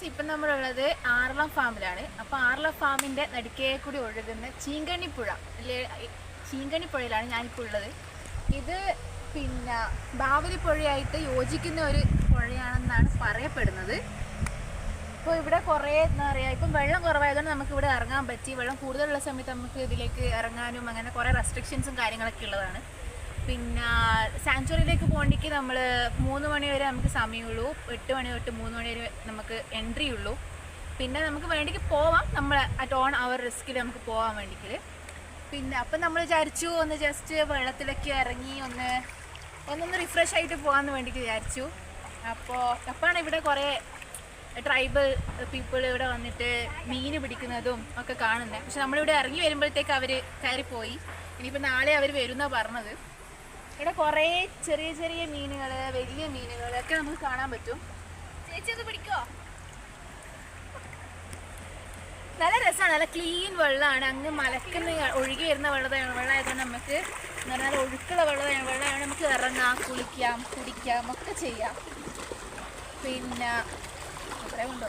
Guys, ഇപ്പം നമ്മളുള്ളത് ആറളം ഫാമിലാണ്. അപ്പോൾ ആറളം ഫാമിൻ്റെ നടുക്കേ കൂടി ഒഴുകുന്ന ചീങ്കണ്ണിപ്പുഴ ചീങ്കണ്ണിപ്പുഴയിലാണ് ഞാനിപ്പോൾ ഉള്ളത്. ഇത് പിന്നെ ബാവലിപ്പുഴയായിട്ട് യോജിക്കുന്ന ഒരു പുഴയാണെന്നാണ് പറയപ്പെടുന്നത്. ഇപ്പോൾ ഇവിടെ കുറേ എന്താ പറയുക, ഇപ്പം വെള്ളം കുറവായതുകൊണ്ട് നമുക്ക് ഇവിടെ ഇറങ്ങാൻ പറ്റി. വെള്ളം കൂടുതലുള്ള സമയത്ത് നമുക്ക് ഇതിലേക്ക് ഇറങ്ങാനും അങ്ങനെ കുറേ റെസ്ട്രിക്ഷൻസും കാര്യങ്ങളൊക്കെ ഉള്ളതാണ്. പിന്നെ സാങ്ച്വറിയിലേക്ക് പോകണമെങ്കിൽ നമ്മൾ 3 മണി വരെ നമുക്ക് സമയമുള്ളൂ. 8 മണി തൊട്ട് 3 മണി വരെ നമുക്ക് എൻട്രി ഉള്ളൂ. പിന്നെ നമുക്ക് വേണ്ടിക്ക് പോവാം, നമ്മൾ അറ്റ് ഓൺ അവർ റിസ്കിൽ നമുക്ക് പോകാൻ വേണ്ടിക്ക്. പിന്നെ അപ്പം നമ്മൾ വിചാരിച്ചു ഒന്ന് ജസ്റ്റ് വെള്ളത്തിലേക്ക് ഇറങ്ങി ഒന്നൊന്ന് റിഫ്രഷ് ആയിട്ട് പോകാമെന്ന് വേണ്ടിയിട്ട് വിചാരിച്ചു. അപ്പോഴാണ് ഇവിടെ കുറേ ട്രൈബൽ പീപ്പിൾ ഇവിടെ വന്നിട്ട് മീൻ പിടിക്കുന്നതും ഒക്കെ കാണുന്നത്. പക്ഷെ നമ്മളിവിടെ ഇറങ്ങി വരുമ്പോഴത്തേക്ക് അവർ കയറിപ്പോയി. ഇനിയിപ്പോൾ നാളെ അവർ വരുമെന്നാണ് പറഞ്ഞത്. ഇവിടെ കുറേ ചെറിയ ചെറിയ മീനുകൾ, വലിയ മീനുകളൊക്കെ നമുക്ക് കാണാൻ പറ്റും. ചേച്ചി അത് പിടിക്കോ? നല്ല രസമാണ്, നല്ല ക്ലീൻ വെള്ളമാണ്. അങ്ങ് മലക്കുന്ന ഒഴുകി വരുന്ന വെള്ളമായതുകൊണ്ട് നമുക്ക് നല്ല ഒഴുക്കുള്ള വെള്ളമാണ്. നമുക്ക് ഇറങ്ങാം, കുളിക്കാം, കുടിക്കാം, ഒക്കെ ചെയ്യാം. പിന്നെ അത്രേ ഉണ്ടോ?